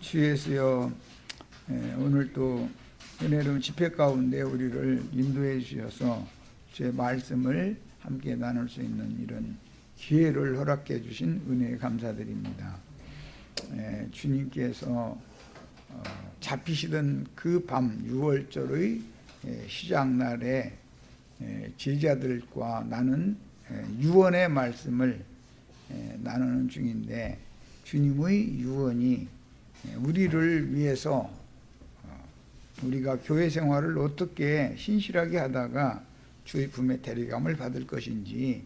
주 예수여, 오늘 또 은혜로운 집회 가운데 우리를 인도해 주셔서 주의 말씀을 함께 나눌 수 있는 이런 기회를 허락해 주신 은혜에 감사드립니다. 주님께서 잡히시던 그 밤 6월절의 시작날에 제자들과 나는 유언의 말씀을 나누는 중인데, 주님의 유언이 우리를 위해서 우리가 교회 생활을 어떻게 신실하게 하다가 주의 품에 데려감을 받을 것인지,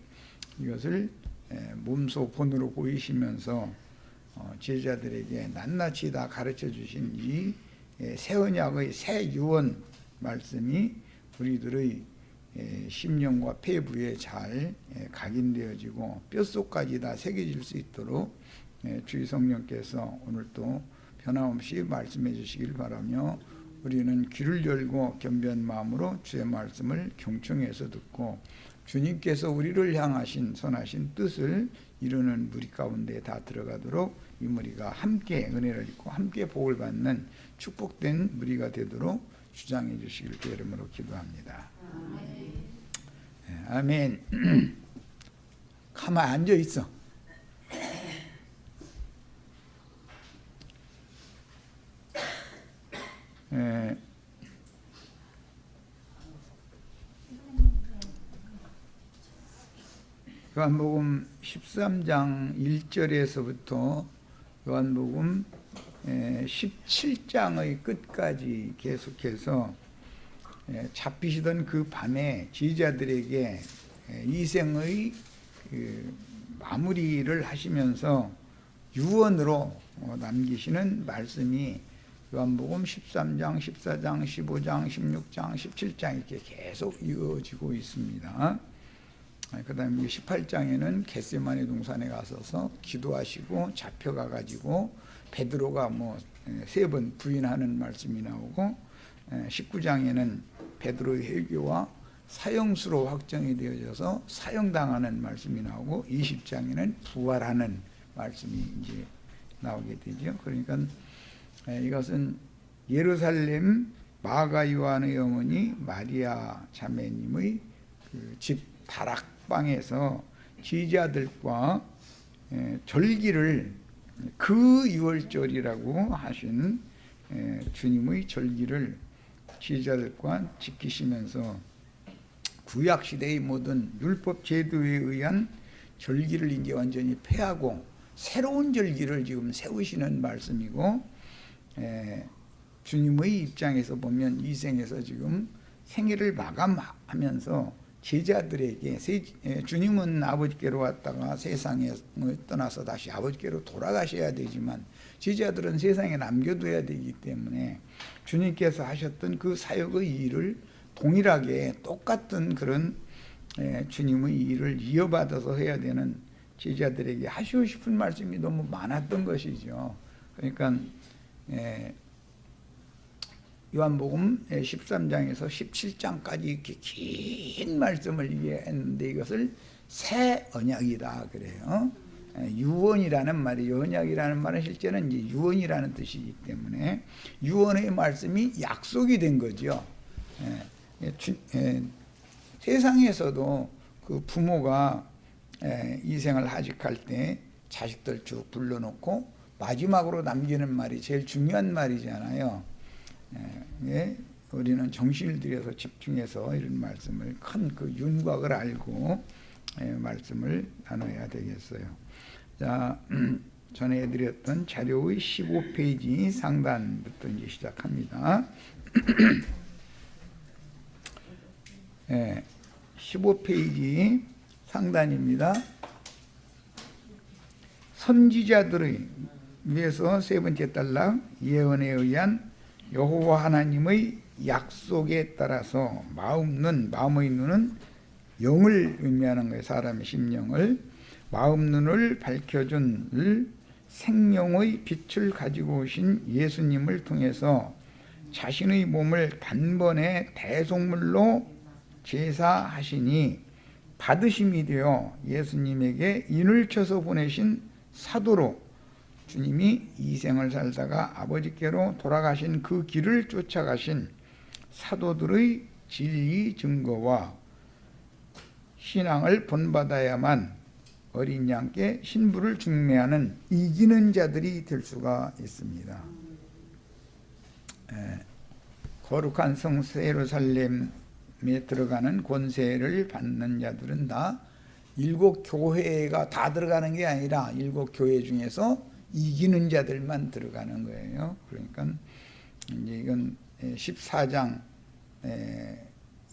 이것을 몸소 본으로 보이시면서 제자들에게 낱낱이 다 가르쳐 주신 이 새 언약의 새 유언 말씀이 우리들의 심령과 폐부에 잘 각인되어지고 뼛속까지 다 새겨질 수 있도록 주의 성령께서 오늘도 변함없이 말씀해 주시길 바라며, 우리는 귀를 열고 겸비한 마음으로 주의 말씀을 경청해서 듣고 주님께서 우리를 향하신 선하신 뜻을 이루는 무리 가운데 다 들어가도록 이 무리가 함께 은혜를 입고 함께 복을 받는 축복된 무리가 되도록 주장해 주시길 주 이름으로 기도합니다. 아멘. 가만히 앉아 있어. 요한복음 13장 1절에서부터 요한복음 17장의 끝까지 계속해서 잡히시던 그 밤에 제자들에게 이생의 마무리를 하시면서 유언으로 남기시는 말씀이 요한복음 13장, 14장, 15장, 16장, 17장 이렇게 계속 이어지고 있습니다. 그 다음에 18장에는 겟세마네 동산에 가서서 기도하시고 잡혀가가지고 베드로가 3번 부인하는 말씀이 나오고, 19장에는 베드로의 회개와 사형수로 확정이 되어져서 사형당하는 말씀이 나오고, 20장에는 부활하는 말씀이 이제 나오게 되죠. 그러니까 이것은 예루살렘 마가 요한의 어머니 마리아 자매님의 그 집 다락방에서 제자들과 절기를, 그 6월절이라고 하신 주님의 절기를 제자들과 지키시면서 구약시대의 모든 율법 제도에 의한 절기를 이제 완전히 폐하고 새로운 절기를 지금 세우시는 말씀이고, 주님의 입장에서 보면 이 생에서 지금 생애를 마감하면서 제자들에게, 주님은 아버지께로 왔다가 세상에 떠나서 다시 아버지께로 돌아가셔야 되지만 제자들은 세상에 남겨둬야 되기 때문에 주님께서 하셨던 그 사역의 일을 동일하게 똑같은 그런 주님의 일을 이어받아서 해야 되는 제자들에게 하시고 싶은 말씀이 너무 많았던 것이죠. 그러니까 요한복음 13장에서 17장까지 이렇게 긴 말씀을 얘기했는데, 이것을 새 언약이다 그래요. 유언이라는 말이, 언약이라는 말은 실제는 이제 유언이라는 뜻이기 때문에 유언의 말씀이 약속이 된 거죠. 세상에서도 그 부모가 이 생을 하직할 때 자식들 쭉 불러놓고 마지막으로 남기는 말이 제일 중요한 말이잖아요. 우리는 정신을 들여서 집중해서 이런 말씀을, 큰 그 윤곽을 알고 말씀을 나눠야 되겠어요. 자, 전에 해드렸던 자료의 15페이지 상단부터 이제 시작합니다. 15페이지 상단입니다. 선지자들의 위에서 세 번째 단락, 예언에 의한 여호와 하나님의 약속에 따라서 마음의 눈은 영을 의미하는 거예요. 사람의 심령을, 마음 눈을 밝혀준 생명의 빛을 가지고 오신 예수님을 통해서 자신의 몸을 단번에 대속물로 제사하시니 받으심이 되어 예수님에게 인을 쳐서 보내신 사도로 주님이 이 생을 살다가 아버지께로 돌아가신 그 길을 쫓아가신 사도들의 진리 증거와 신앙을 본받아야만 어린 양께 신부를 중매하는 이기는 자들이 될 수가 있습니다. 거룩한 성 예루살렘에 들어가는 권세를 받는 자들은 다 일곱 교회가 다 들어가는 게 아니라 일곱 교회 중에서 이기는 자들만 들어가는 거예요. 그러니까 이제 이건 14장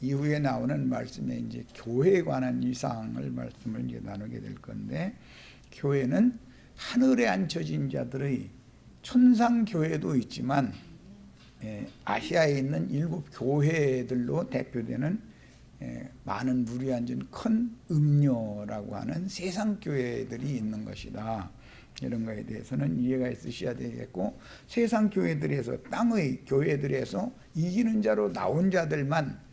이후에 나오는 말씀에 이제 교회에 관한 이상을 말씀을 이제 나누게 될 건데, 교회는 하늘에 앉혀진 자들의 천상 교회도 있지만 아시아에 있는 일곱 교회들로 대표되는 많은 물이 앉은 큰 음녀라고 하는 세상 교회들이 있는 것이다. 이런 거에 대해서는 이해가 있으셔야 되겠고, 세상 교회들에서, 땅의 교회들에서 이기는 자로 나온 자들만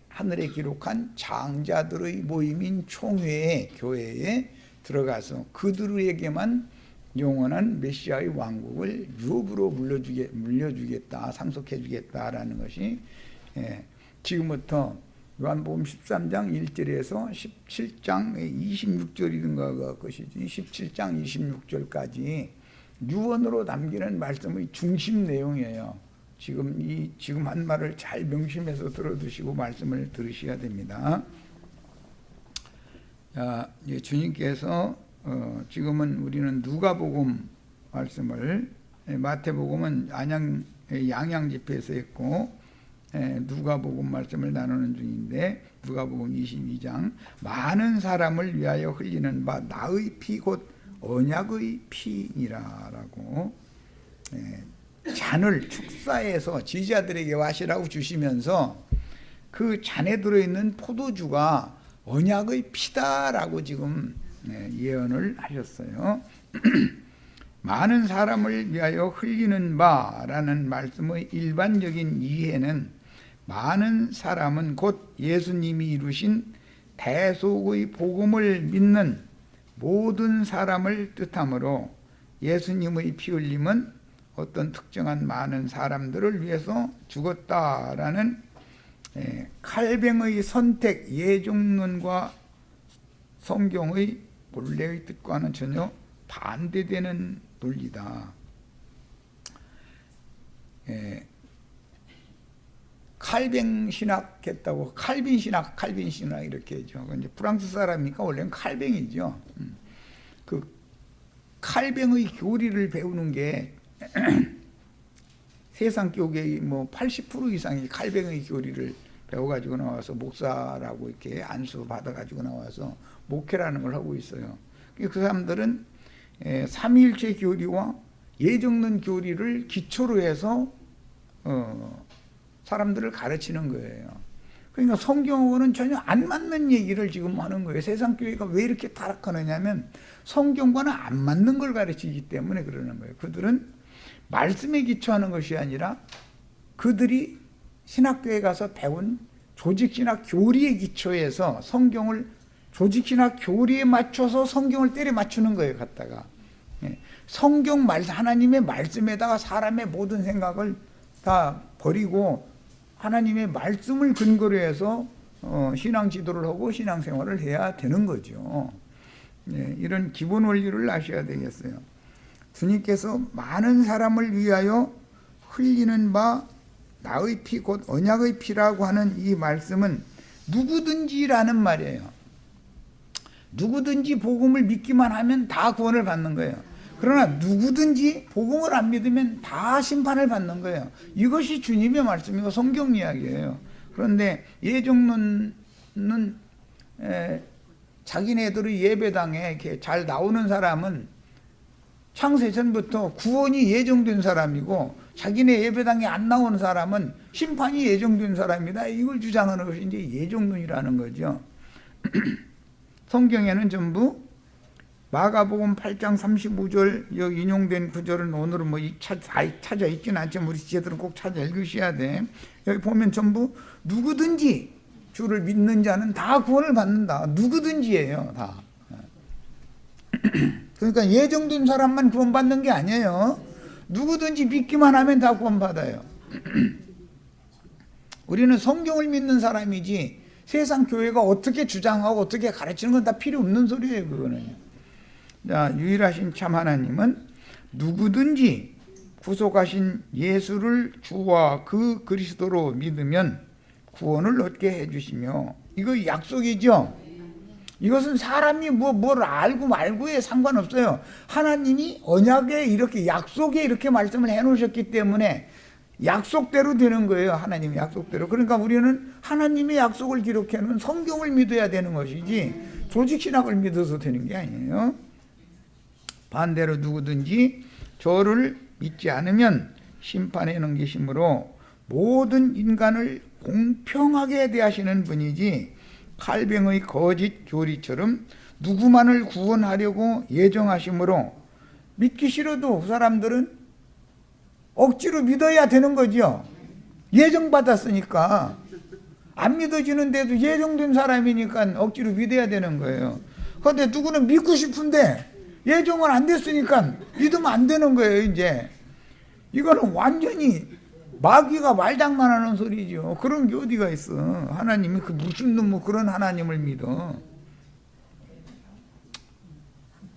하늘에 기록한 장자들의 모임인 총회의 교회에 들어가서 그들에게만 영원한 메시아의 왕국을 유업으로 물려주겠다, 상속해주겠다라는 것이 지금부터 요한복음 13장 1절에서 17장 26절이든가 것이지, 17장 26절까지 유언으로 남기는 말씀의 중심 내용이에요. 지금 한 말을 잘 명심해서 들어두시고 말씀을 들으셔야 됩니다. 자, 주님께서 지금은 우리는 누가복음 말씀을, 마태복음은 양양 집회에서 했고 누가복음 말씀을 나누는 중인데, 누가복음 22장 많은 사람을 위하여 흘리는 바 나의 피 곧 언약의 피니라라고 잔을 축사해서 지자들에게 마시라고 주시면서 그 잔에 들어있는 포도주가 언약의 피다라고 지금 예언을 하셨어요. 많은 사람을 위하여 흘리는 바라는 말씀의 일반적인 이해는 많은 사람은 곧 예수님이 이루신 대속의 복음을 믿는 모든 사람을 뜻하므로 예수님의 피 흘림은 어떤 특정한 많은 사람들을 위해서 죽었다라는 칼뱅의 선택 예정론과 성경의 본래의 뜻과는 전혀 반대되는 논리다. 칼뱅 신학했다고, 칼빈 신학 이렇게 하죠. 이제 프랑스 사람이니까 원래는 칼뱅이죠. 그 칼뱅의 교리를 배우는 게 세상 교계의 뭐 80% 이상이 칼뱅의 교리를 배워가지고 나와서 목사라고 이렇게 안수 받아가지고 나와서 목회라는 걸 하고 있어요. 그 사람들은 삼위일체 교리와 예정론 교리를 기초로 해서 사람들을 가르치는 거예요. 그러니까 성경하고는 전혀 안 맞는 얘기를 지금 하는 거예요. 세상 교회가 왜 이렇게 타락하느냐면 성경과는 안 맞는 걸 가르치기 때문에 그러는 거예요. 그들은 말씀에 기초하는 것이 아니라 그들이 신학교에 가서 배운 조직신학 교리에 기초해서 성경을 조직신학 교리에 맞춰서 성경을 때려 맞추는 거예요. 갖다가 성경 말씀, 하나님의 말씀에다가 사람의 모든 생각을 다 버리고 하나님의 말씀을 근거로 해서 신앙 지도를 하고 신앙생활을 해야 되는 거죠. 이런 기본 원리를 아셔야 되겠어요. 주님께서 많은 사람을 위하여 흘리는 바 나의 피 곧 언약의 피라고 하는 이 말씀은 누구든지라는 말이에요. 누구든지 복음을 믿기만 하면 다 구원을 받는 거예요. 그러나 누구든지 복음을 안 믿으면 다 심판을 받는 거예요. 이것이 주님의 말씀이고 성경 이야기예요. 그런데 예정론은 자기네들의 예배당에 이렇게 잘 나오는 사람은 창세 전부터 구원이 예정된 사람이고, 자기네 예배당에 안 나오는 사람은 심판이 예정된 사람이다. 이걸 주장하는 것이 이제 예정론이라는 거죠. 성경에는 전부 마가복음 8장 35절 여기 인용된 구절은 오늘은 뭐 찾아 있지는 않지만 우리 지혜들은 꼭 찾아 읽으셔야 돼. 여기 보면 전부 누구든지 주를 믿는 자는 다 구원을 받는다. 누구든지예요, 다. 그러니까 예정된 사람만 구원받는 게 아니에요. 누구든지 믿기만 하면 다 구원받아요. 우리는 성경을 믿는 사람이지 세상 교회가 어떻게 주장하고 어떻게 가르치는 건 다 필요 없는 소리예요. 그거는. 자, 유일하신 참 하나님은 누구든지 구속하신 예수를 주와 그 그리스도로 믿으면 구원을 얻게 해주시며, 이거 약속이죠. 이것은 사람이 뭘 알고 말고에 상관없어요. 하나님이 언약에 이렇게 약속에 이렇게 말씀을 해놓으셨기 때문에 약속대로 되는 거예요. 하나님의 약속대로. 그러니까 우리는 하나님의 약속을 기록해 놓은 성경을 믿어야 되는 것이지 조직신학을 믿어서 되는 게 아니에요. 반대로 누구든지 저를 믿지 않으면 심판에 넘기심으로 모든 인간을 공평하게 대하시는 분이지 칼병의 거짓 교리처럼 누구만을 구원하려고 예정하심으로, 믿기 싫어도 그 사람들은 억지로 믿어야 되는 거죠. 예정받았으니까. 안 믿어지는데도 예정된 사람이니까 억지로 믿어야 되는 거예요. 그런데 누구는 믿고 싶은데 예정은 안 됐으니까 믿으면 안 되는 거예요. 이제 이거는 완전히 마귀가 말장난하는 소리죠. 그런 게 어디가 있어. 하나님이 무슨 놈 그런 하나님을 믿어.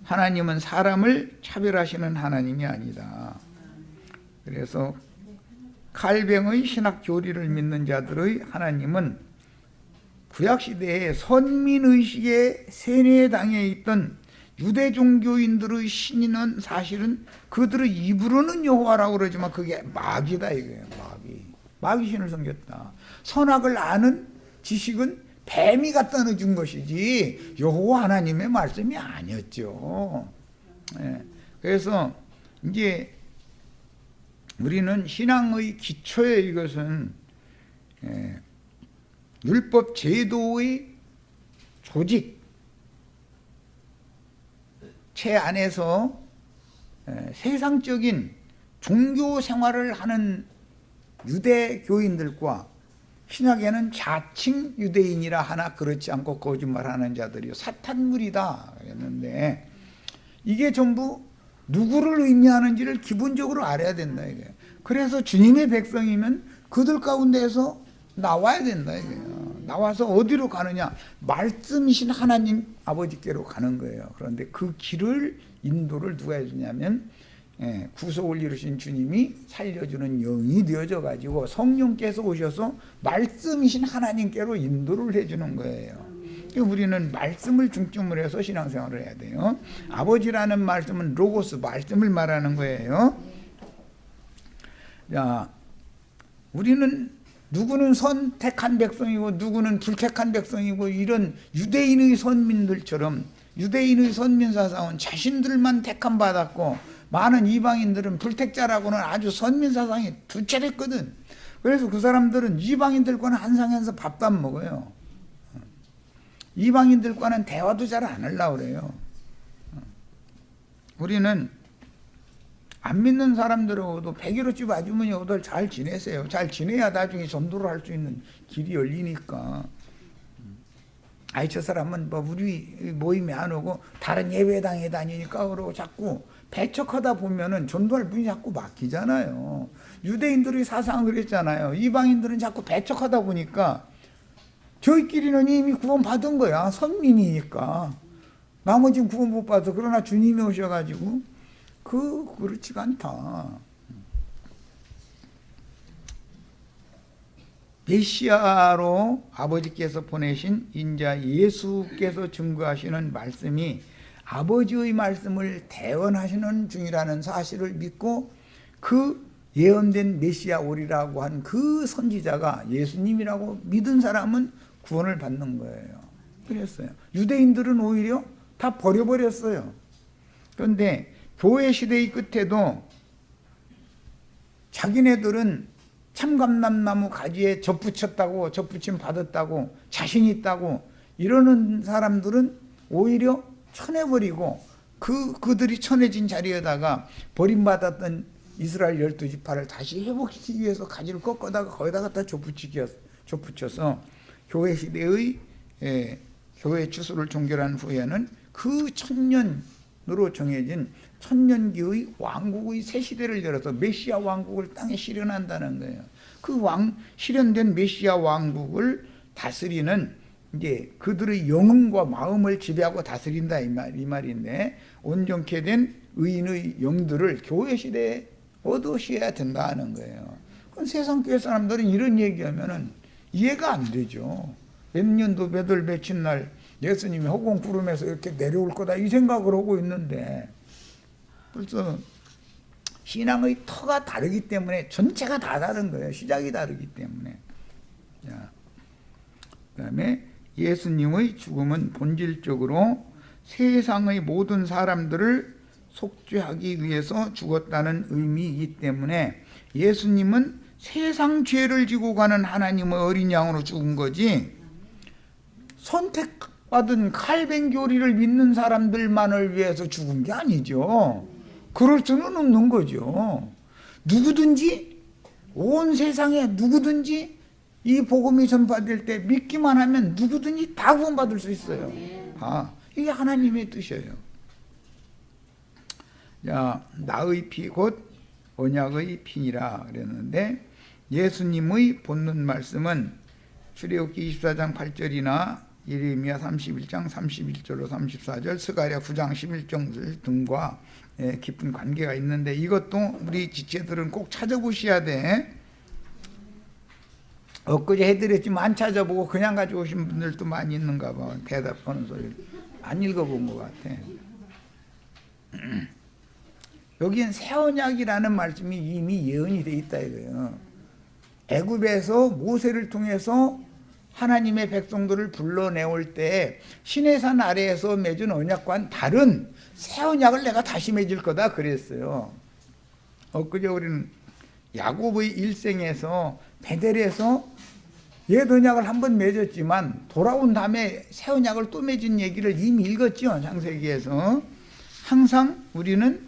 하나님은 사람을 차별하시는 하나님이 아니다. 그래서 칼병의 신학 교리를 믿는 자들의 하나님은 구약시대에 선민의식에 세뇌당해 있던 유대 종교인들의 신인은 사실은 그들의 입으로는 여호와라고 그러지만 그게 마귀다 이거예요. 마귀신을 섬겼다. 선악을 아는 지식은 뱀이 갖다 넣어준 것이지 여호와 하나님의 말씀이 아니었죠. 그래서 이제 우리는 신앙의 기초에 이것은 율법 제도의 조직 체 안에서 세상적인 종교 생활을 하는 유대교인들과 신약에는 자칭 유대인이라 하나 그렇지 않고 거짓말하는 자들이 사탄물이다 그랬는데, 이게 전부 누구를 의미하는지를 기본적으로 알아야 된다 이거예요. 그래서 주님의 백성이면 그들 가운데에서 나와야 된다 이거예요. 나와서 어디로 가느냐? 말씀이신 하나님 아버지께로 가는 거예요. 그런데 그 길을 인도를 누가 해주냐면 구속을 이루신 주님이 살려주는 영이 되어져 가지고 성령께서 오셔서 말씀이신 하나님께로 인도를 해주는 거예요. 우리는 말씀을 중점으로 해서 신앙생활을 해야 돼요. 아버지라는 말씀은 로고스, 말씀을 말하는 거예요. 자, 우리는 누구는 선택한 백성이고 누구는 불택한 백성이고, 이런 유대인의 선민들처럼 유대인의 선민 사상은 자신들만 택함 받았고 많은 이방인들은 불택자라고는 아주 선민 사상이 두차례거든. 그래서 그 사람들은 이방인들과는 한 상에서 밥도 안 먹어요. 이방인들과는 대화도 잘 안 하려고 그래요. 우리는 안 믿는 사람들하고도 100일어집 아주머니하고도 잘 지내세요. 잘 지내야 나중에 전도를 할 수 있는 길이 열리니까. 아이 저 사람은 뭐 우리 모임에 안 오고 다른 예배당에 다니니까 그러고 자꾸 배척하다 보면은 전도할 분이 자꾸 막히잖아요. 유대인들의 사상은 그랬잖아요. 이방인들은 자꾸 배척하다 보니까 저희끼리는 이미 구원 받은 거야. 선민이니까. 나머지는 구원 못 받아. 그러나 주님이 오셔가지고 그렇지가 않다. 메시아로 아버지께서 보내신 인자 예수께서 증거하시는 말씀이 아버지의 말씀을 대언하시는 중이라는 사실을 믿고 그 예언된 메시아 오리라고 한 그 선지자가 예수님이라고 믿은 사람은 구원을 받는 거예요. 그랬어요. 유대인들은 오히려 다 버려버렸어요. 그런데 교회 시대의 끝에도 자기네들은 참감람나무 가지에 접붙였다고, 접붙임 받았다고, 자신 있다고 이러는 사람들은 오히려 쳐내버리고 그들이 쳐내진 자리에다가 버림받았던 이스라엘 12지파를 다시 회복시키기 위해서 가지를 꺾어다가 거기다 갖다 접붙여서 교회 시대의 교회 추수를 종결한 후에는 그 천년 으로 정해진 천년기의 왕국의 새 시대를 열어서 메시아 왕국을 땅에 실현한다는 거예요. 그 실현된 메시아 왕국을 다스리는 이제 그들의 영혼과 마음을 지배하고 다스린다 이 말인데, 온전케 된 의인의 영들을 교회 시대에 얻으셔야 된다는 거예요. 그럼 세상 교회 사람들은 이런 얘기하면은 이해가 안 되죠. 몇 년도 몇 월 며칠 날 예수님이 허공 구름에서 이렇게 내려올 거다 이 생각을 하고 있는데, 벌써 신앙의 터가 다르기 때문에 전체가 다 다른 거예요. 시작이 다르기 때문에. 자, 그다음에 예수님의 죽음은 본질적으로 세상의 모든 사람들을 속죄하기 위해서 죽었다는 의미이기 때문에 예수님은 세상 죄를 지고 가는 하나님의 어린 양으로 죽은 거지, 선택받은 칼뱅교리를 믿는 사람들만을 위해서 죽은 게 아니죠. 그럴 수는 없는 거죠. 누구든지, 온 세상에 누구든지 이 복음이 전파될 때 믿기만 하면 누구든지 다 구원받을 수 있어요. 이게 하나님의 뜻이에요. 자, 나의 피 곧 언약의 피니라 그랬는데, 예수님의 본문 말씀은 출애굽기 24장 8절이나 예레미야 31장 31절로 34절, 스가랴 9장 11절 등과 깊은 관계가 있는데, 이것도 우리 지체들은 꼭 찾아보셔야 돼. 엊그제 해드렸지만 안 찾아보고 그냥 가져오신 분들도 많이 있는가 봐. 대답하는 소리를 안 읽어본 것 같아. 여기엔 새 언약이라는 말씀이 이미 예언이 돼 있다 이거예요. 애굽에서 모세를 통해서 하나님의 백성들을 불러내올 때 시내산 아래에서 맺은 언약과는 다른 새 언약을 내가 다시 맺을 거다 그랬어요. 엊그제 우리는 야곱의 일생에서 베델에서 옛 언약을 한번 맺었지만 돌아온 다음에 새 언약을 또 맺은 얘기를 이미 읽었죠. 창세기에서. 항상 우리는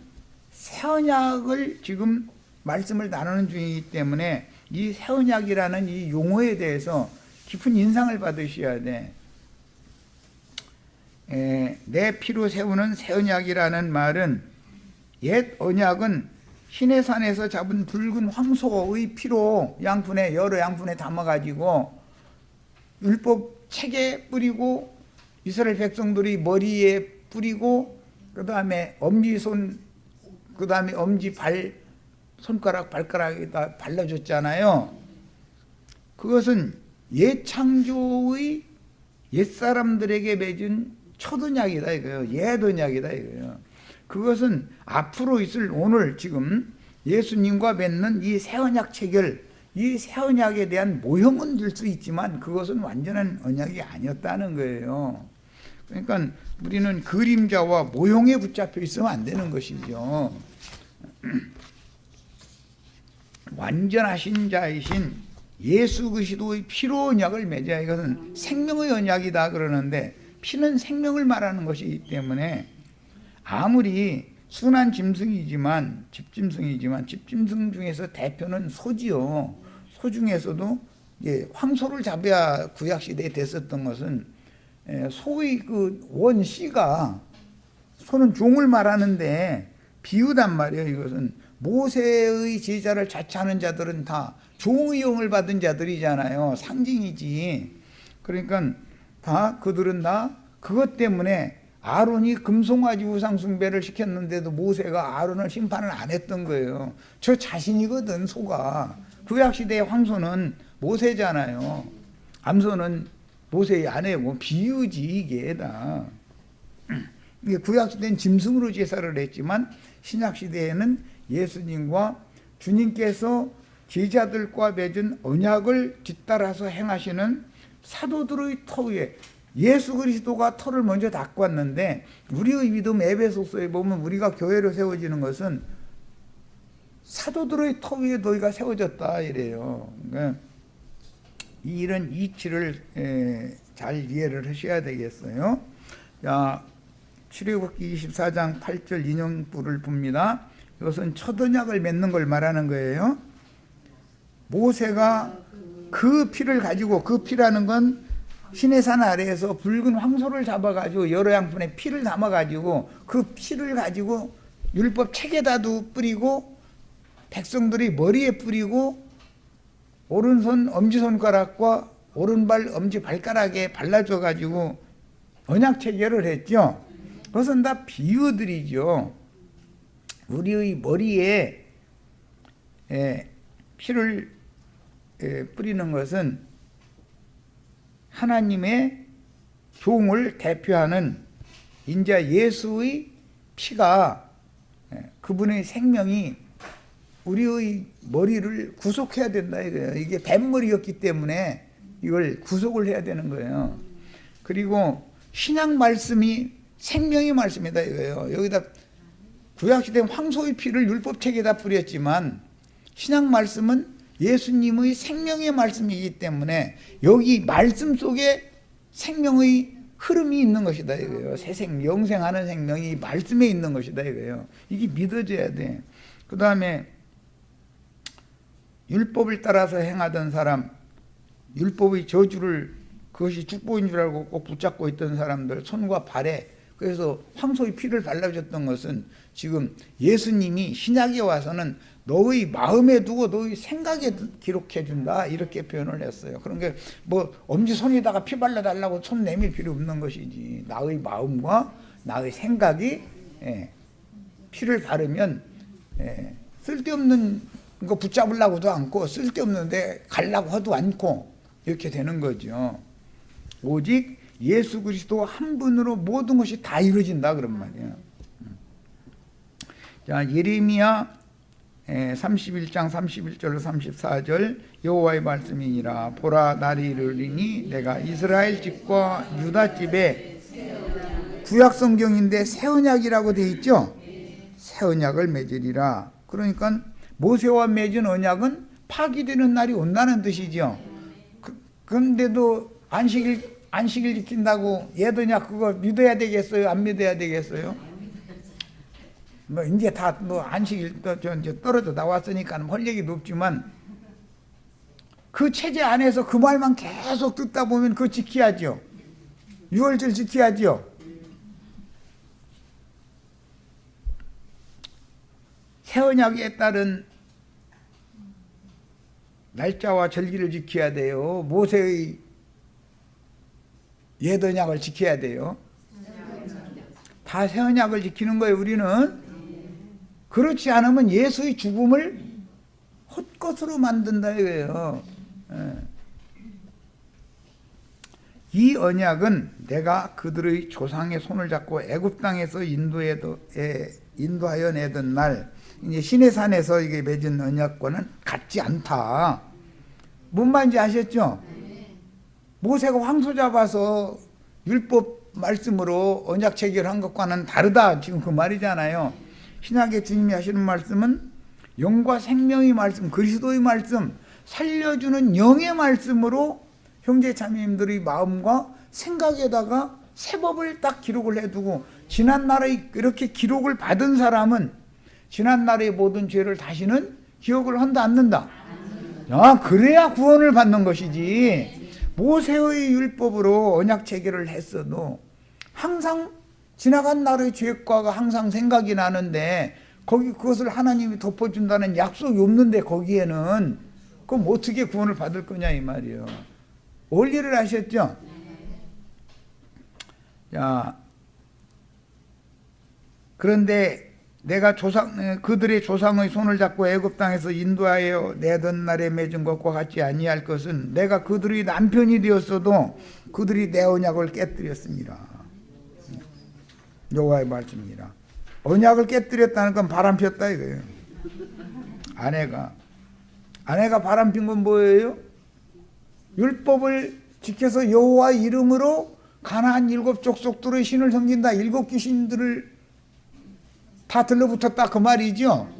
새 언약을 지금 말씀을 나누는 중이기 때문에 이 새 언약이라는 이 용어에 대해서 깊은 인상을 받으셔야 돼. 내 피로 세우는 새 언약이라는 말은, 옛 언약은 시내산에서 잡은 붉은 황소의 피로 여러 양푼에 담아가지고 율법 책에 뿌리고 이스라엘 백성들이 머리에 뿌리고, 그 다음에 엄지손, 그 다음에 엄지 손가락 발가락에다 발라줬잖아요. 그것은 옛 창조의 옛사람들에게 맺은 첫 언약이다 이거예요. 옛 언약이다 이거예요. 그것은 앞으로 있을 오늘 지금 예수님과 맺는 이 새 언약 체결, 이 새 언약에 대한 모형은 될 수 있지만 그것은 완전한 언약이 아니었다는 거예요. 그러니까 우리는 그림자와 모형에 붙잡혀 있으면 안 되는 것이죠. 완전하신 자이신 예수 그리스도의 피로 언약을 맺어야, 이것은 생명의 언약이다 그러는데, 피는 생명을 말하는 것이기 때문에 아무리 순한 짐승이지만 집짐승 중에서 대표는 소지요. 소 중에서도 황소를 잡아야 구약 시대에 됐었던 것은, 소의 그 원씨가, 소는 종을 말하는데 비유단 말이에요. 이것은 모세의 제자를 자처하는 자들은 다 종의 영을 받은 자들이잖아요. 상징이지. 그러니까 그들은 다 그것 때문에 아론이 금송아지 우상 숭배를 시켰는데도 모세가 아론을 심판을 안 했던 거예요. 저 자신이거든, 소가. 구약시대의 황소는 모세잖아요. 암소는 모세의 아내고, 비유지 이게 다. 이게 구약시대는 짐승으로 제사를 했지만 신약시대에는 예수님과 주님께서 제자들과 맺은 언약을 뒤따라서 행하시는 사도들의 터 위에, 예수 그리스도가 터를 먼저 닦고 왔는데, 우리의 믿음 에베소서에 보면 우리가 교회로 세워지는 것은 사도들의 터 위에 너희가 세워졌다 이래요. 그러니까 이런 이치를 잘 이해를 하셔야 되겠어요. 자, 출애굽기 24장 8절 인용부를 봅니다. 이것은 첫 언약을 맺는 걸 말하는 거예요. 모세가 그 피를 가지고, 그 피라는 건 시내산 아래에서 붉은 황소를 잡아가지고 여러 양푼의 피를 담아가지고 그 피를 가지고 율법 책에다도 뿌리고 백성들이 머리에 뿌리고 오른손 엄지손가락과 오른발 엄지발가락에 발라줘가지고 언약 체결을 했죠. 그것은 다 비유들이죠. 우리의 머리에 피를 뿌리는 것은 하나님의 종을 대표하는 인자 예수의 피가, 그분의 생명이 우리의 머리를 구속해야 된다 이거예요. 이게 뱃머리였기 때문에 이걸 구속을 해야 되는 거예요. 그리고 신약 말씀이 생명의 말씀이다 이거예요. 여기다 구약시대 황소의 피를 율법책에다 뿌렸지만 신약 말씀은 예수님의 생명의 말씀이기 때문에 여기 말씀 속에 생명의 흐름이 있는 것이다 이거예요. 새생, 영생하는 생명이 말씀에 있는 것이다 이거예요. 이게 믿어져야 돼. 그 다음에 율법을 따라서 행하던 사람, 율법의 저주를 그것이 축복인 줄 알고 꼭 붙잡고 있던 사람들 손과 발에, 그래서 황소의 피를 발라줬던 것은 지금 예수님이 신약에 와서는 너의 마음에 두고 너의 생각에 기록해 준다 이렇게 표현을 했어요. 그런 게 뭐 엄지손에다가 피 발라달라고 손 내밀 필요 없는 것이지, 나의 마음과 나의 생각이 피를 바르면 쓸데없는 거 붙잡으려고도 않고 쓸데없는데 가려고 하도 않고 이렇게 되는 거죠. 오직 예수 그리스도 한 분으로 모든 것이 다 이루어진다 그런 말이에요. 자, 예레미야 31장 31절로 34절 여호와의 말씀이니라. 보라, 날이 이르리니 내가 이스라엘 집과 유다 집에, 구약 성경인데 새 언약이라고 돼 있죠. 새 언약을 맺으리라. 그러니까 모세와 맺은 언약은 파기되는 날이 온다는 뜻이죠. 그런데도 안식일 지킨다고 옛 언약 그거 믿어야 되겠어요? 안 믿어야 되겠어요? 뭐 이제 다 뭐 안식일 이제 떨어져 나왔으니까 할 얘기도 없지만 그 체제 안에서 그 말만 계속 듣다 보면 그거 지켜야죠. 6월절 지켜야죠. 새 언약에 따른 날짜와 절기를 지켜야 돼요. 모세의 옛 언약을 지켜야 돼요. 다 새 언약을 지키는 거예요. 우리는 그렇지 않으면 예수의 죽음을 헛것으로 만든다 이거예요. 이 언약은 내가 그들의 조상의 손을 잡고 애굽 땅에서 인도하여 내던 날, 이제 시내산에서 이게 맺은 언약과는 같지 않다. 뭔 말인지 아셨죠? 모세가 황소 잡아서 율법 말씀으로 언약 체결한 것과는 다르다. 지금 그 말이잖아요. 신약의 주님이 하시는 말씀은 영과 생명의 말씀, 그리스도의 말씀, 살려주는 영의 말씀으로 형제 자매님들의 마음과 생각에다가 새 법을 딱 기록을 해두고, 지난날의 이렇게 기록을 받은 사람은 지난날의 모든 죄를 다시는 기억을 한다 않는다? 그래야 구원을 받는 것이지. 모세의 율법으로 언약 체결을 했어도 항상 지나간 날의 죄과가 항상 생각이 나는데 그것을 하나님이 덮어준다는 약속이 없는데 거기에는 그럼 어떻게 구원을 받을 거냐 이 말이에요. 원리를 아셨죠? 자, 그런데 내가 그들의 조상의 손을 잡고 애굽 땅에서 인도하여 내던 날에 맺은 것과 같지 아니할 것은 내가 그들의 남편이 되었어도 그들이 내 언약을 깨뜨렸습니다. 여호와의 말씀이라. 언약을 깨뜨렸다는 건 바람 폈다 이거예요. 아내가 바람 핀 건 뭐예요? 율법을 지켜서 여호와의 이름으로 가나안 7족속들의 신을 섬긴다. 7 귀신들을 다 들러붙었다 그 말이죠.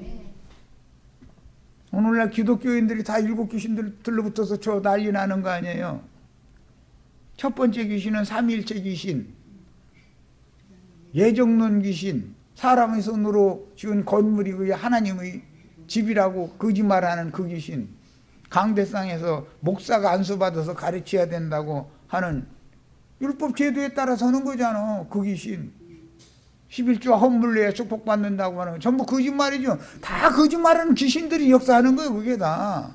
오늘날 기독교인들이 다 7 귀신들 들러붙어서 저 난리 나는 거 아니에요. 첫 번째 귀신은 삼위일체 귀신, 예정론 귀신, 사람의 손으로 지은 건물이 하나님의 집이라고 거짓말하는 그 귀신, 강대상에서 목사가 안수받아서 가르쳐야 된다고 하는 율법 제도에 따라 서는 거잖아. 그 귀신 11조 헌물례에 축복받는다고 하는 거 전부 거짓말이죠. 다 거짓말하는 귀신들이 역사하는 거예요. 그게 다.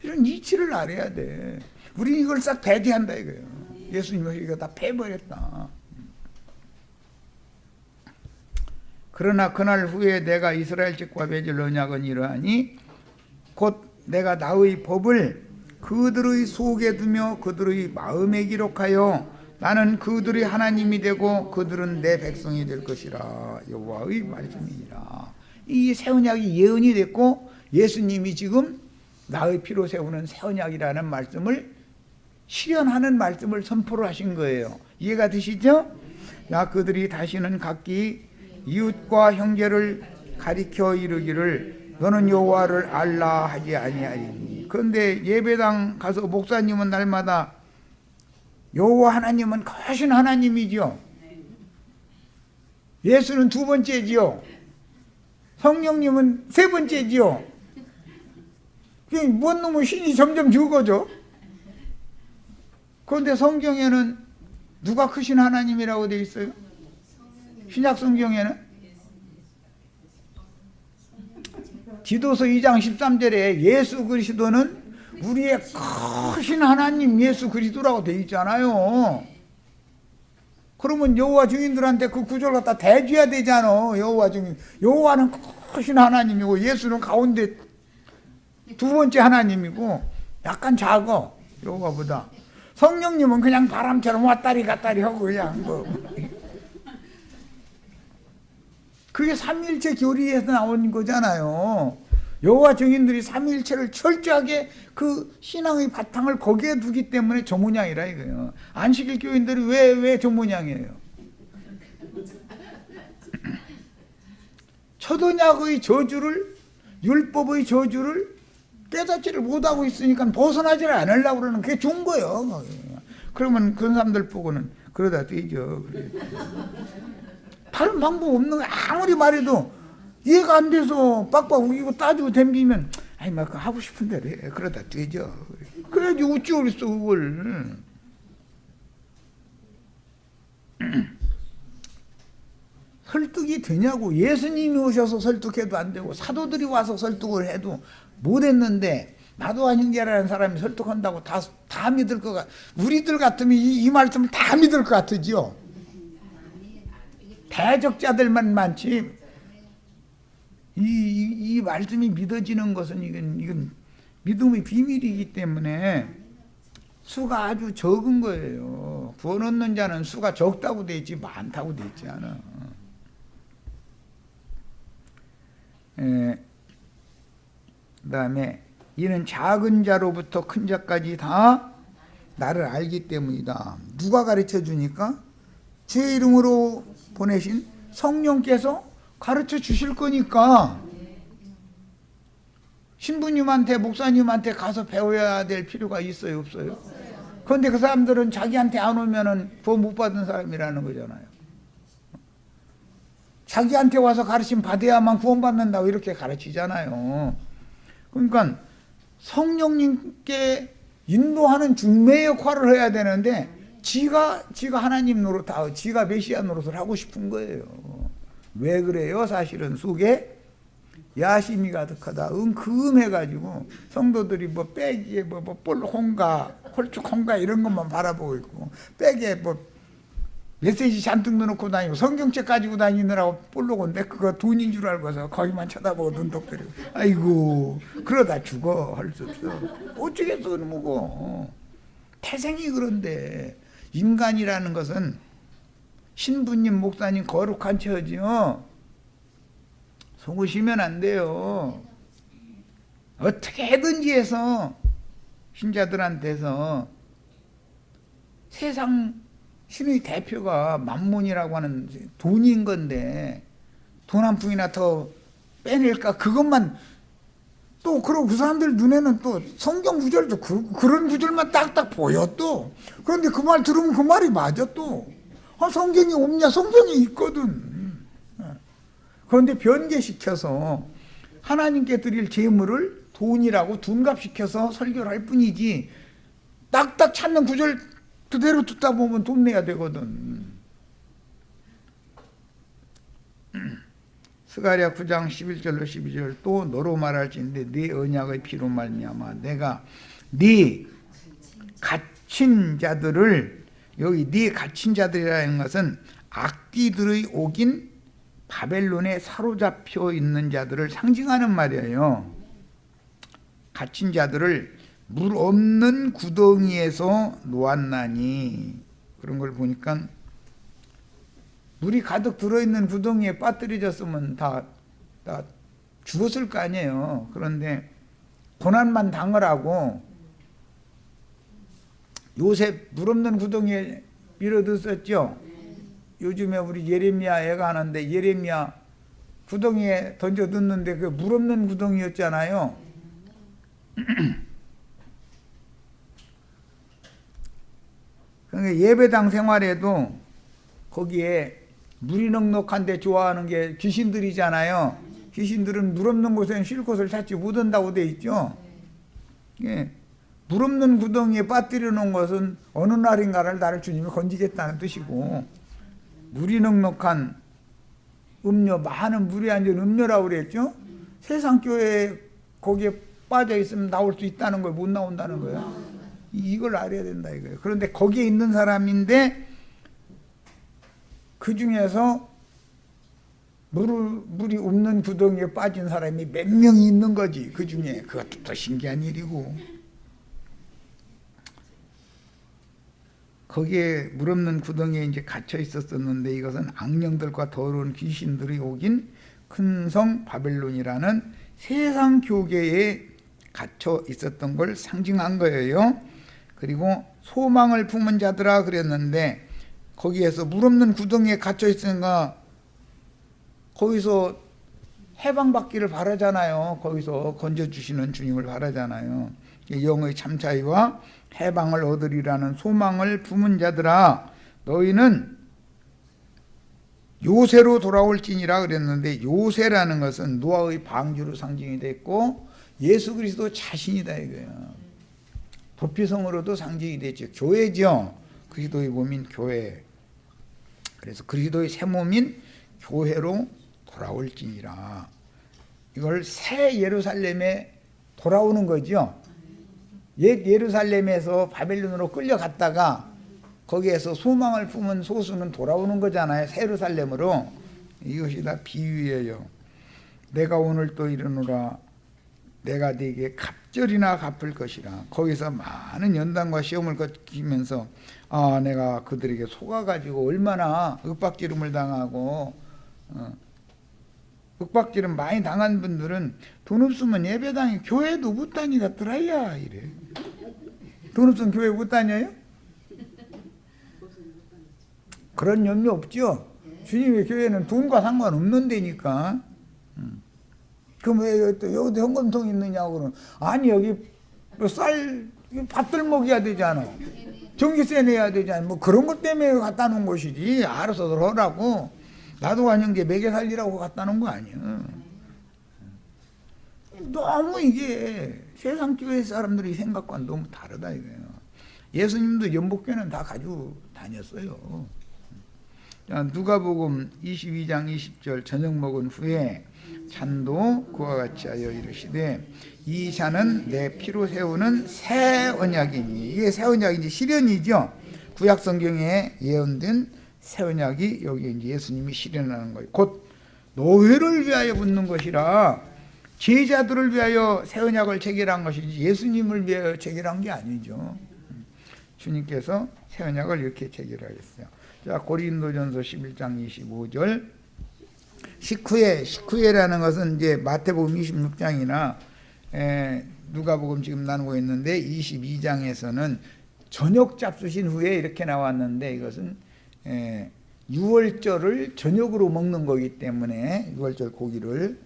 이런 이치를 알아야 돼. 우리 이걸 싹 배제한다 이거예요. 예수님은 이거 다 패버렸다. 그러나 그날 후에 내가 이스라엘 집과 맺을 언약은 이러하니 곧 내가 나의 법을 그들의 속에 두며 그들의 마음에 기록하여 나는 그들의 하나님이 되고 그들은 내 백성이 될 것이라. 여호와의 말씀이니라. 이 새 언약이 예언이 됐고 예수님이 지금 나의 피로 세우는 새 언약이라는 말씀을 실현하는 말씀을 선포를 하신 거예요. 이해가 되시죠? 야, 그들이 다시는 각기 이웃과 형제를 가리켜 이르기를 너는 여호와를 알라 하지 아니하리니. 그런데 예배당 가서 목사님은 날마다 여호와 하나님은 크신 하나님이죠. 예수는 두 번째지요. 성령님은 세 번째지요. 뭔 놈의 신이 점점 죽어져. 그런데 성경에는 누가 크신 하나님이라고 되어 있어요? 신약 성경에는 디도서 2장 13절에 예수 그리스도는 우리의 크신 하나님 예수 그리스도라고 되어 있잖아요. 그러면 여호와 증인들한테 그 구절 갖다 대줘야 되잖아. 여호와 증인, 여호와는 크신 하나님이고 예수는 가운데 두 번째 하나님이고 약간 작어 여호와보다. 성령님은 그냥 바람처럼 왔다리 갔다리 하고 그냥 뭐. 그게 삼위일체 교리에서 나온 거잖아요. 여호와 증인들이 삼위일체를 철저하게 그 신앙의 바탕을 거기에 두기 때문에 저 모양이라 이거예요. 안식일 교인들이 왜 저 모양이에요? 첫 언약의 저주를, 율법의 저주를 깨닫지를 못하고 있으니까 벗어나지를 않으려고 그러는 게 좋은 거예요. 그러면 그런 사람들 보고는 그러다 되죠. 다른 방법 없는 거. 아무리 말해도 이해가 안 돼서 빡빡 우기고 따지고 댐기면 아이 막 하고 싶은 대로 해. 그러다 되죠. 그래야지 어찌 그랬어 그걸. 설득이 되냐고. 예수님이 오셔서 설득해도 안 되고 사도들이 와서 설득을 해도 못했는데 나도 형제라는 사람이 설득한다고 다 믿을 것 같아. 우리들 같으면 이 말씀을 다 믿을 것 같으지요. 대적자들만 많지. 이 말씀이 믿어지는 것은 이건 믿음의 비밀이기 때문에 수가 아주 적은 거예요. 구원 얻는 자는 수가 적다고 돼 있지 많다고 돼 있지 않아. 그다음에 이는 작은 자로부터 큰 자까지 다 나를 알기 때문이다. 누가 가르쳐 주니까? 제 이름으로 보내신 성령께서 가르쳐 주실 거니까. 신부님한테 목사님한테 가서 배워야 될 필요가 있어요 없어요? 그런데 그 사람들은 자기한테 안 오면은 구원 못 받은 사람이라는 거잖아요. 자기한테 와서 가르침 받아야만 구원받는다고 이렇게 가르치잖아요. 그러니까 성령님께 인도하는 중매 역할을 해야 되는데 지가 하나님 노릇하고 지가 메시아 노릇을 하고 싶은 거예요. 왜 그래요? 사실은 속에 야심이 가득하다. 은금해가지고 성도들이 뭐 빼기에 뭐 볼홍가 홀쭉홍가 이런 것만 바라보고 있고 백에 뭐 메시지 잔뜩 넣어놓고 다니고 성경책 가지고 다니느라고 볼록인데 그거 돈인 줄 알고서 거기만 쳐다보고 눈독 들이고 아이고 그러다 죽어. 할 수 없어. 어쩌겠어. 뭐고 태생이 그런데 인간이라는 것은 신부님 목사님 거룩한 처지요. 속으시면 안 돼요. 어떻게든지 해서 신자들한테서 세상 신의 대표가 만몬이라고 하는 돈인 건데 돈 한 푼이나 더 빼낼까 그것만 또 그러고 그 사람들 눈에는 또 성경 구절도 그런 구절만 딱딱 보여 또. 그런데 그 말 들으면 그 말이 맞아 또. 성경이 없냐? 성경이 있거든. 그런데 변개시켜서 하나님께 드릴 제물을 돈이라고 둔갑시켜서 설교를 할 뿐이지 딱딱 찾는 구절 그대로 듣다 보면 돈 내야 되거든. 스가랴 9장 11절로 12절 또 너로 말할지인데 네 언약의 피로 말미암아 내가 네 갇힌 자들을, 여기 네 갇힌 자들이라는 것은 악귀들의 옥인 바벨론에 사로잡혀 있는 자들을 상징하는 말이에요. 갇힌 자들을 물 없는 구덩이에서 놓았나니, 그런 걸 보니까 물이 가득 들어있는 구덩이에 빠뜨려졌으면 다 죽었을 거 아니에요. 그런데 고난만 당하라고 요셉 물 없는 구덩이에 밀어넣었죠. 요즘에 우리 예레미야 애가 하는데 예레미야 구덩이에 던져 넣는데 그 물 없는 구덩이였잖아요. 그러니까 예배당 생활에도 거기에 물이 넉넉한데 좋아하는 게 귀신들이잖아요. 귀신들은 물 없는 곳에는 쉴 곳을 찾지 못한다고 돼 있죠. 예. 물 없는 구덩이에 빠뜨려 놓은 것은 어느 날인가를 나를 주님이 건지겠다는 뜻이고, 물이 넉넉한 음료, 많은 물이 앉은 음료라고 그랬죠. 세상 교회에 거기에 빠져 있으면 나올 수 있다는 거예요. 못 나온다는 거예요. 이걸 알아야 된다 이거예요. 그런데 거기에 있는 사람인데 그 중에서 물이 없는 구덩이에 빠진 사람이 몇 명이 있는 거지. 그 중에 그것도 더 신기한 일이고, 거기에 물 없는 구덩이에 이제 갇혀 있었었는데 이것은 악령들과 더러운 귀신들이 오긴 큰 성 바벨론이라는 세상 교계에 갇혀 있었던 걸 상징한 거예요. 그리고 소망을 품은 자들아 그랬는데 거기에서 물 없는 구덩이에 갇혀 있으니까 거기서 해방받기를 바라잖아요. 거기서 건져주시는 주님을 바라잖아요. 영의 참차이와 해방을 얻으리라는 소망을 품은 자들아 너희는 요새로 돌아올지니라 그랬는데, 요새라는 것은 노아의 방주로 상징이 됐고 예수 그리스도 자신이다 이거예요. 도피성으로도 상징이 됐죠. 교회죠. 그리스도의 몸인 교회. 그래서 그리스도의 새 몸인 교회로 돌아올지니라. 이걸 새 예루살렘에 돌아오는 거죠. 옛 예루살렘에서 바벨론으로 끌려갔다가 거기에서 소망을 품은 소수는 돌아오는 거잖아요. 새 예루살렘으로. 이것이 다 비유예요. 내가 오늘 또 이르노라 내가 네게 갑절이나 갚을 것이라. 거기서 많은 연단과 시험을 거치면서 내가 그들에게 속아가지고 얼마나 윽박지름을 당하고 윽박지름 많이 당한 분들은 돈 없으면 예배당에 교회도 못 다니겠더라야 이래. 돈 없으면 교회 못 다녀요? 그런 염려 없죠. 주님의 교회는 돈과 상관없는 데니까. 그럼 왜 여기도 현금통 있느냐고 그러면 아니 여기 밥들 먹여야 되잖아. 전기세 내야 되잖아. 뭐 그런 것 때문에 갖다 놓은 것이지. 알아서 하라고. 나도 아닌 게 먹여 살리라고 갖다 놓은 거 아니야. 너무 이게 세상 교회 사람들이 생각과는 너무 다르다 이거예요. 예수님도 연복교는 다 가지고 다녔어요. 자, 누가복음 22장 20절 저녁 먹은 후에 잔도 그와 같이 하여 이르시되 이 잔은 내 피로 세우는 새 언약이니. 이게 새 언약인지 실현이죠. 구약 성경에 예언된 새 언약이 여기 이제 예수님이 실현하는 거예요. 곧 노예를 위하여 붙는 것이라 제자들을 위하여 새 언약을 체결한 것이지 예수님을 위하여 체결한 게 아니죠. 주님께서 새 언약을 이렇게 체결하셨어요. 자, 고린도전서 11장 25절. 식후에라는 것은 이제 마태복음 26장이나 누가복음 지금 나누고 있는데 22장에서는 저녁 잡수신 후에 이렇게 나왔는데 이것은 유월절을 저녁으로 먹는 거기 때문에 유월절 고기를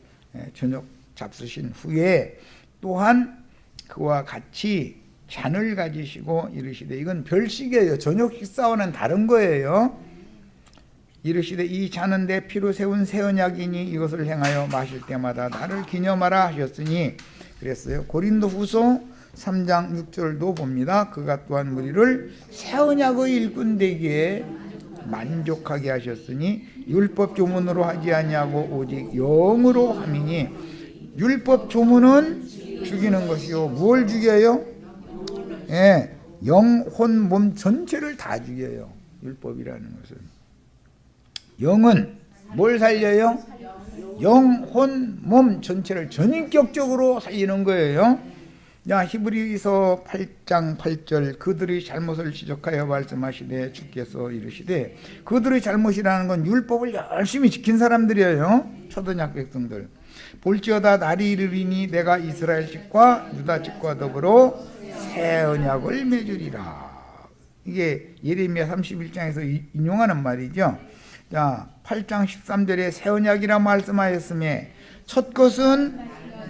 저녁 잡수신 후에 또한 그와 같이 잔을 가지시고 이르시되, 이건 별식이에요. 저녁 식사와는 다른 거예요. 이르시되 이 잔은 내 피로 세운 새 언약이니 이것을 행하여 마실 때마다 나를 기념하라 하셨으니 그랬어요. 고린도후서 3장 6절도 봅니다. 그가 또한 우리를 새 언약의 일꾼 되기에 만족하게 하셨으니 율법 조문으로 하지 아니하고 오직 영으로 함이니. 율법 조문은 죽이는 것이요. 뭘 죽여요? 예, 영혼 몸 전체를 다 죽여요. 율법이라는 것은. 영은 뭘 살려요? 영혼 몸 전체를 전인격적으로 살리는 거예요. 자, 히브리서 8장 8절, 그들의 잘못을 지적하여 말씀하시되 주께서 이르시되, 그들의 잘못이라는 건 율법을 열심히 지킨 사람들이에요. 초등학 백성들. 볼지어다 날이 이르리니 내가 이스라엘 집과 유다 집과 더불어 새 언약을 맺으리라. 이게 예레미야 31장에서 인용하는 말이죠. 자, 8장 13절에 새 언약이라 말씀하였으며, 첫 것은,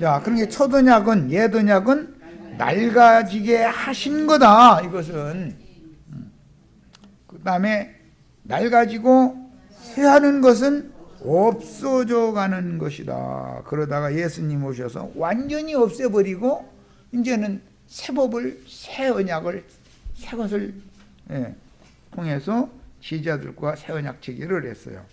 자, 그러니까 첫 언약은, 옛 언약은 낡아지게 하신 거다. 이것은. 그 다음에 낡아지고 새하는 것은 없어져 가는 것이다. 그러다가 예수님 오셔서 완전히 없애버리고 이제는 새 법을, 새 언약을, 새 것을 통해서 제자들과 새 언약 체계를 했어요.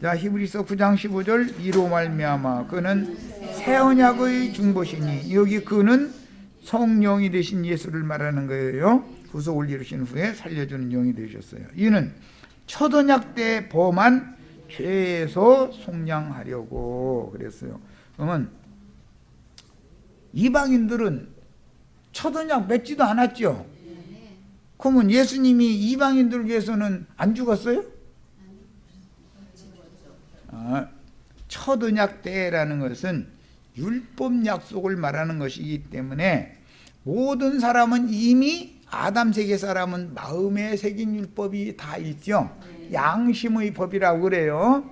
자, 히브리서 9장 15절, 이로 말미암아 그는 새 언약의 중보시니. 여기 그는 성령이 되신 예수를 말하는 거예요. 구속을 이루신 후에 살려주는 영이 되셨어요. 이는 첫 언약 때 범한 죄에서 속량하려고 그랬어요. 그러면 이방인들은 첫 언약 맺지도 않았죠. 그러면 예수님이 이방인들 위해서는 안 죽었어요? 첫 언약 때라는 것은 율법 약속을 말하는 것이기 때문에 모든 사람은 이미 아담 세계 사람은 마음에 새긴 율법이 다 있죠. 양심의 법이라고 그래요.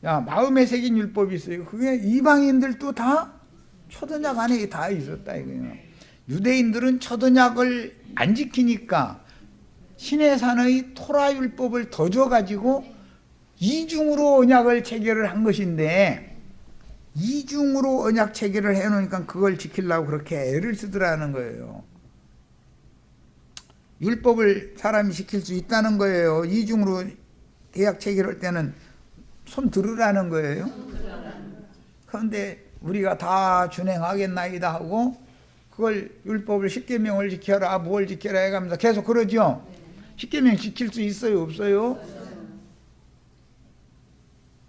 야, 마음에 새긴 율법이 있어요. 그게 이방인들도 다 첫 언약 안에 다 있었다 이거예요. 유대인들은 첫 언약을 안 지키니까 시내산의 토라 율법을 더 줘가지고 이중으로 언약을 체결을 한 것인데, 이중으로 언약 체결을 해놓으니까 그걸 지키려고 그렇게 애를 쓰더라는 거예요. 율법을 사람이 지킬 수 있다는 거예요. 이중으로 계약 체결할 때는 손 들으라는 거예요. 그런데 우리가 다 준행하겠나이다 하고 그걸 율법을 십계명을 지켜라, 뭘 지켜라 해가면서 계속 그러죠. 십계명 지킬 수 있어요, 없어요?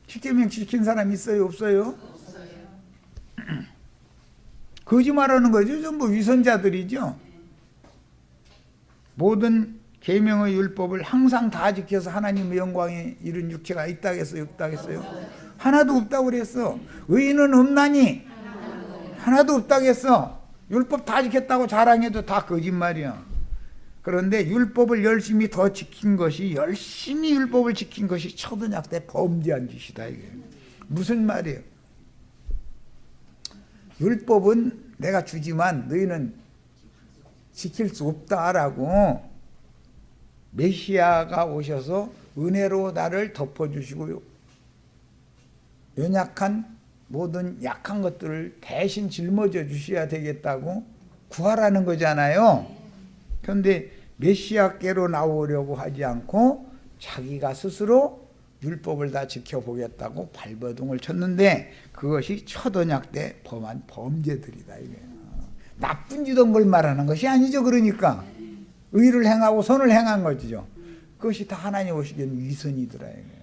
십계명 지킨 사람 있어요, 없어요? 거짓말하는 거죠. 전부 위선자들이죠. 모든 계명의 율법을 항상 다 지켜서 하나님의 영광에 이른 육체가 있다겠어요, 없다겠어요? 하나도 없다고 그랬어. 의인은 없나니? 하나도 없다겠어. 율법 다 지켰다고 자랑해도 다 거짓말이야. 그런데 율법을 열심히 더 지킨 것이, 열심히 율법을 지킨 것이 첫 언약 때 범죄한 짓이다 이게. 무슨 말이에요? 율법은 내가 주지만 너희는 지킬 수 없다라고 메시아가 오셔서 은혜로 나를 덮어주시고요, 연약한 모든 약한 것들을 대신 짊어져 주셔야 되겠다고 구하라는 거잖아요. 그런데 메시아께로 나오려고 하지 않고 자기가 스스로 율법을 다 지켜보겠다고 발버둥을 쳤는데, 그것이 첫 언약 때 범한 범죄들이다 이거예요. 나쁜 짓한 걸 말하는 것이 아니죠. 그러니까 의를 행하고 선을 행한 거죠. 그것이 다 하나님 오시기엔 위선이더라 이거예요.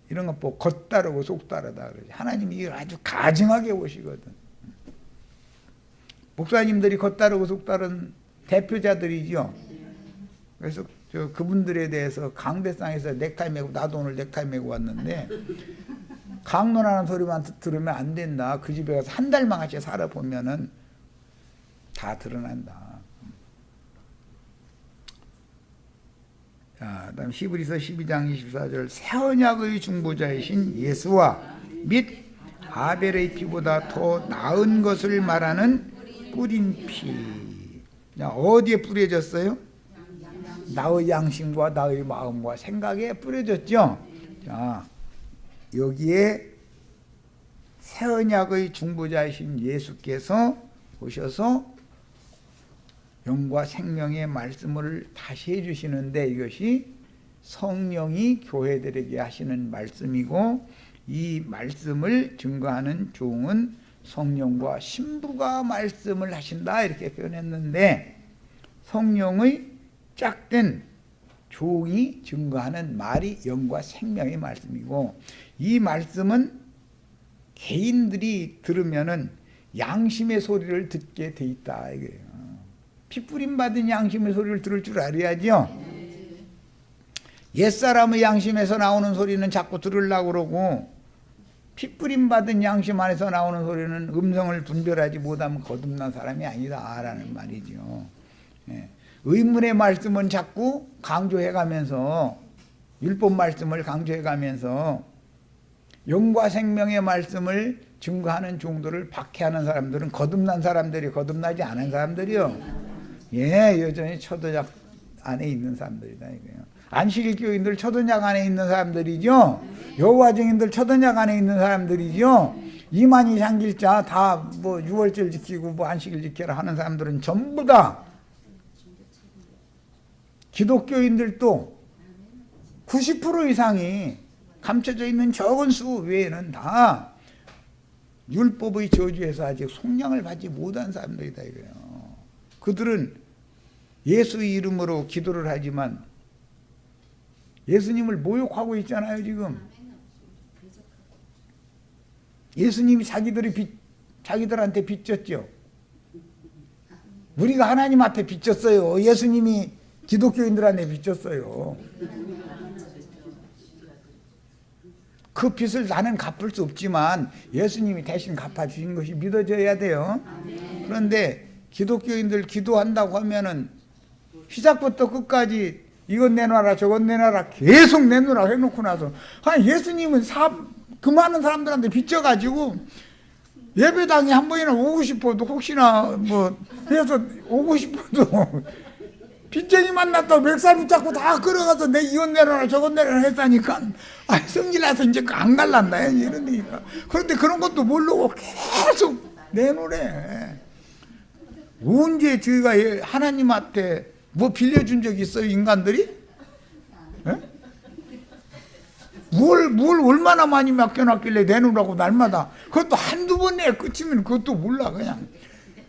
이런 것 보고 겉 따르고 속 따르다 그러지. 하나님이 이걸 아주 가증하게 보시거든. 목사님들이 겉 따르고 속 따른 대표자들이죠. 그래서 그분들에 대해서 강대상에서 넥타이 메고, 나도 오늘 넥타이 메고 왔는데, 강론하는 소리만 들으면 안 된다. 그 집에 가서 한 달만 같이 살아보면은 다 드러난다. 자, 그다음 히브리서 12장 24절, 새 언약의 중보자이신 예수와 및 아벨의 피보다 더 나은 것을 말하는 뿌린 피. 자, 어디에 뿌려졌어요? 나의 양심과 나의 마음과 생각에 뿌려졌죠. 자, 여기에 새 언약의 중보자이신 예수께서 오셔서 영과 생명의 말씀을 다시 해주시는데 이것이 성령이 교회들에게 하시는 말씀이고 이 말씀을 증거하는 종은 성령과 신부가 말씀을 하신다 이렇게 표현했는데 성령의 짝된 종이 증거하는 말이 영과 생명의 말씀이고 이 말씀은 개인들이 들으면은 양심의 소리를 듣게 돼 있다 이거예요. 피 뿌림 받은 양심의 소리를 들을 줄 알아야죠. 옛사람의 양심에서 나오는 소리는 자꾸 들으려고 그러고 피 뿌림 받은 양심 안에서 나오는 소리는 음성을 분별하지 못하면 거듭난 사람이 아니다라는 말이죠. 의문의 말씀은 자꾸 강조해가면서 율법 말씀을 강조해가면서 영과 생명의 말씀을 증거하는 종들을 박해하는 사람들은 거듭난 사람들이 거듭나지 않은 사람들이요. 여전히 초도작 안에 있는 사람들이다 이거예요. 안식일 교인들 초도작 안에 있는 사람들이죠. 여호와 증인들 초도작 안에 있는 사람들이죠. 이만희 장길자 다 뭐 유월절 지키고 뭐 안식일 지켜라 하는 사람들은 전부 다 기독교인들도 90% 이상이 감춰져 있는 적은 수 외에는 다 율법의 저주에서 아직 속량을 받지 못한 사람들이다 이거예요. 그들은 예수의 이름으로 기도를 하지만 예수님을 모욕하고 있잖아요 지금. 예수님이 자기들한테 빚졌죠. 우리가 하나님 앞에 빚졌어요. 예수님이 기독교인들한테 빚졌어요. 그 빚을 나는 갚을 수 없지만 예수님이 대신 갚아주신 것이 믿어져야 돼요. 그런데 기독교인들 기도한다고 하면은 시작부터 끝까지 이건 내놔라 저건 내놔라 계속 내놓으라 해놓고 나서 예수님은 그 많은 사람들한테 빚져가지고 예배당에 한 번이나 오고 싶어도 혹시나 뭐 해서 오고 싶어도 빚쟁이 만났다고 멱살 붙잡고 다 끌어가서 내 이건 내놔라 저건 내놔라 했다니까 성질 나서 이제 안 갈란다 이러니까. 그런데 그런 것도 모르고 계속 내놓으래. 언제 저희가 하나님한테 뭐 빌려준 적 있어요 인간들이? 뭘 얼마나 많이 맡겨놨길래 내놓으라고 날마다. 그것도 한두 번 내 끝이면 그것도 몰라 그냥.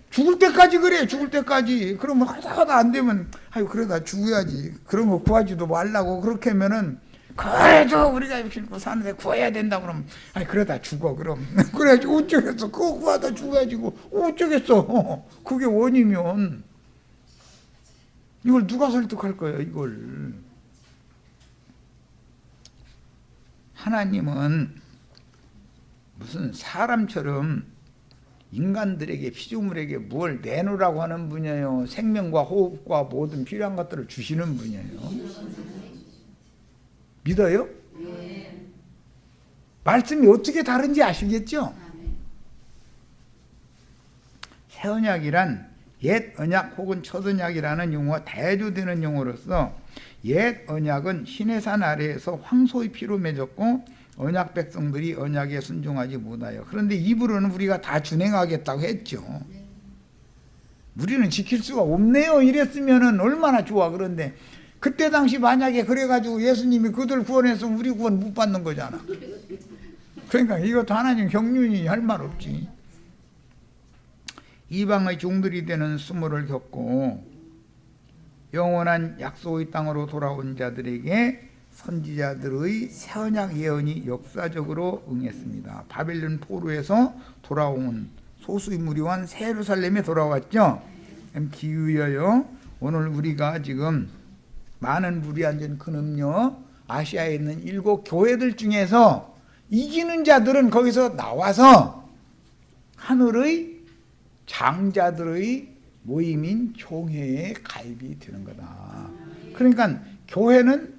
죽을 때까지 그래 죽을 때까지. 그러면 하다 안 되면 아유 그러다 죽어야지. 그런 거 구하지도 말라고. 그렇게 하면은 그래도 우리가 이렇게 사는데 구해야 된다 그러면 아니 그러다 죽어 그럼. 그래야지 어쩌겠어. 그거 구하다 죽어야지 어쩌겠어. 그게 원이면. 이걸 누가 설득할 거예요 이걸. 하나님은 무슨 사람처럼 인간들에게 피조물에게 뭘 내놓으라고 하는 분이에요. 생명과 호흡과 모든 필요한 것들을 주시는 분이에요. 믿어요? 말씀이 어떻게 다른지 아시겠죠? 새 언약이란 옛 언약 혹은 첫 언약이라는 용어가 대조되는 용어로서 옛 언약은 시내산 아래에서 황소의 피로 맺었고 언약 백성들이 언약에 순종하지 못하여. 그런데 입으로는 우리가 다 준행하겠다고 했죠. 우리는 지킬 수가 없네요. 이랬으면 얼마나 좋아. 그런데 그때 당시 만약에 그래가지고 예수님이 그들 구원해서 우리 구원 못 받는 거잖아. 그러니까 이것도 하나님 경륜이 할 말 없지. 이방의 종들이 되는 수모를 겪고 영원한 약속의 땅으로 돌아온 자들에게 선지자들의 새 언약 예언이 역사적으로 응했습니다. 바벨론 포로에서 돌아온 소수의 무리와 새 예루살렘에 돌아왔죠. 기유여요. 오늘 우리가 지금 많은 물이 앉은 큰 음료 아시아에 있는 7 교회들 중에서 이기는 자들은 거기서 나와서 하늘의 장자들의 모임인 총회에 가입이 되는 거다. 그러니까 교회는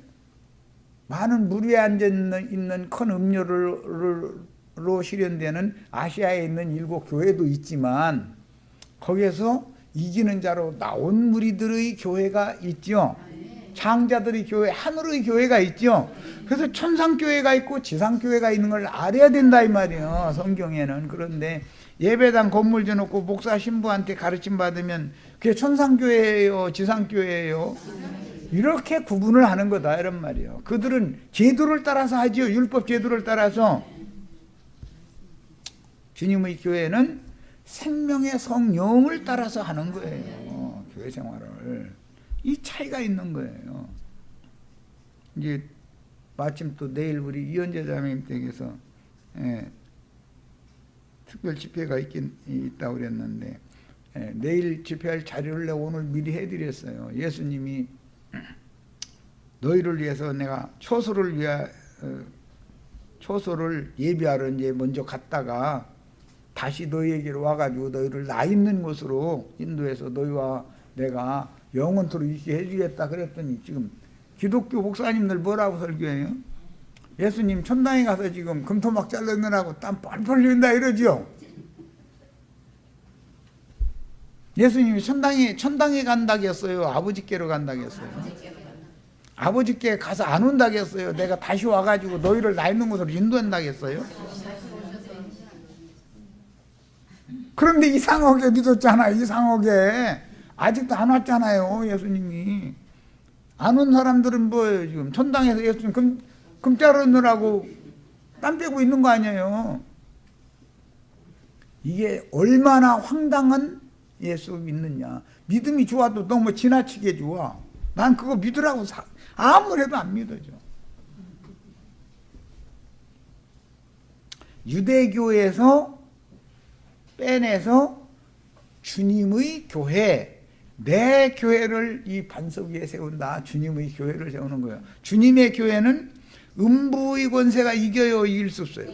많은 물 위에 앉아 있는 큰 음료로 실현되는 아시아에 있는 7 교회도 있지만 거기에서 이기는 자로 나온 무리들의 교회가 있죠. 장자들의 교회, 하늘의 교회가 있죠. 그래서 천상교회가 있고 지상교회가 있는 걸 알아야 된다 이 말이에요. 성경에는. 그런데 예배당 건물 줘놓고 목사 신부한테 가르침 받으면 그게 천상교회예요, 지상교회예요? 이렇게 구분을 하는 거다 이런 말이에요. 그들은 제도를 따라서 하지요. 율법 제도를 따라서. 주님의 교회는 생명의 성령을 따라서 하는 거예요. 교회 생활을. 이 차이가 있는 거예요. 이제 마침 또 내일 우리 이현재 자매님 댁에서 특별 집회가 있다고 그랬는데 내일 집회할 자료를 내가 오늘 미리 해드렸어요. 예수님이 너희를 위해서 내가 초소를 예비하러 이제 먼저 갔다가 다시 너희에게로 와가지고 너희를 나 있는 곳으로 인도해서 너희와 내가 영원토록 있게 해주겠다 그랬더니 지금 기독교 목사님들 뭐라고 설교해요? 예수님 천당에 가서 지금 금토막 잘라내라고 땀 뻘뻘 흘린다 이러죠. 예수님이 천당에 간다겠어요? 아버지께로 간다겠어요? 아버지께 가서 안 온다겠어요? 내가 다시 와가지고 너희를 나 있는 곳으로 인도한다겠어요? 그런데 이상하게 믿었잖아요. 이상하게. 아직도 안 왔잖아요. 예수님이. 안 온 사람들은 뭐예요? 지금 천당에서 예수님 금 자르느라고 땀 빼고 있는 거 아니에요. 이게 얼마나 황당한 예수 믿느냐. 믿음이 좋아도 너무 지나치게 좋아. 난 그거 믿으라고 아무래도 안 믿어져. 유대교에서 빼내서 주님의 교회, 내 교회를 이 반석 위에 세운다. 주님의 교회를 세우는 거예요. 주님의 교회는 음부의 권세가 이겨요, 이길 수 없어요?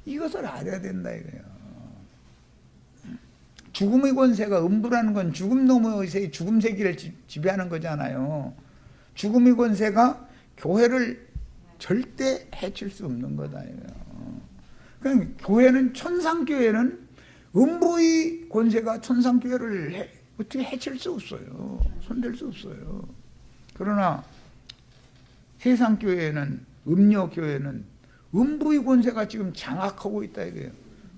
이것을 알아야 된다 이거예요. 죽음의 권세가, 음부라는 건 죽음 놈의 죽음 세기를 지배하는 거잖아요. 죽음의 권세가 교회를 절대 해칠 수 없는 거다 이거예요. 그러니까 교회는, 천상교회는 음부의 권세가 천상교회를 어떻게 해칠 수 없어요. 손댈 수 없어요. 그러나 세상교회는, 음녀교회는 음부의 권세가 지금 장악하고 있다 이거예요.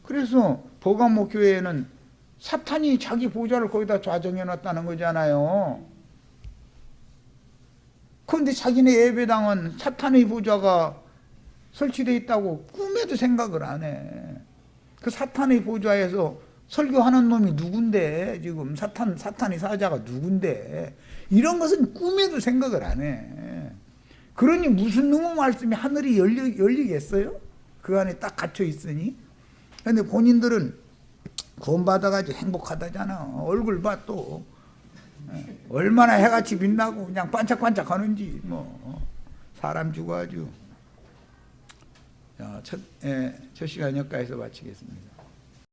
그래서 버가모 교회는 사탄이 자기 보좌를 거기다 좌정해 놨다는 거잖아요. 그런데 자기네 예배당은 사탄의 보좌가 설치되어 있다고 꿈에도 생각을 안 해. 그 사탄의 보좌에서 설교하는 놈이 누군데, 지금 사탄의 사자가 누군데, 이런 것은 꿈에도 생각을 안 해. 그러니 무슨 놈의 말씀이 하늘이 열리겠어요? 그 안에 딱 갇혀 있으니. 근데 본인들은 구원받아가지고 행복하다잖아. 얼굴 봐 또. 얼마나 해같이 빛나고 그냥 반짝반짝 하는지, 뭐. 사람 주고 아주. 자, 첫 시간 여기까지서 마치겠습니다.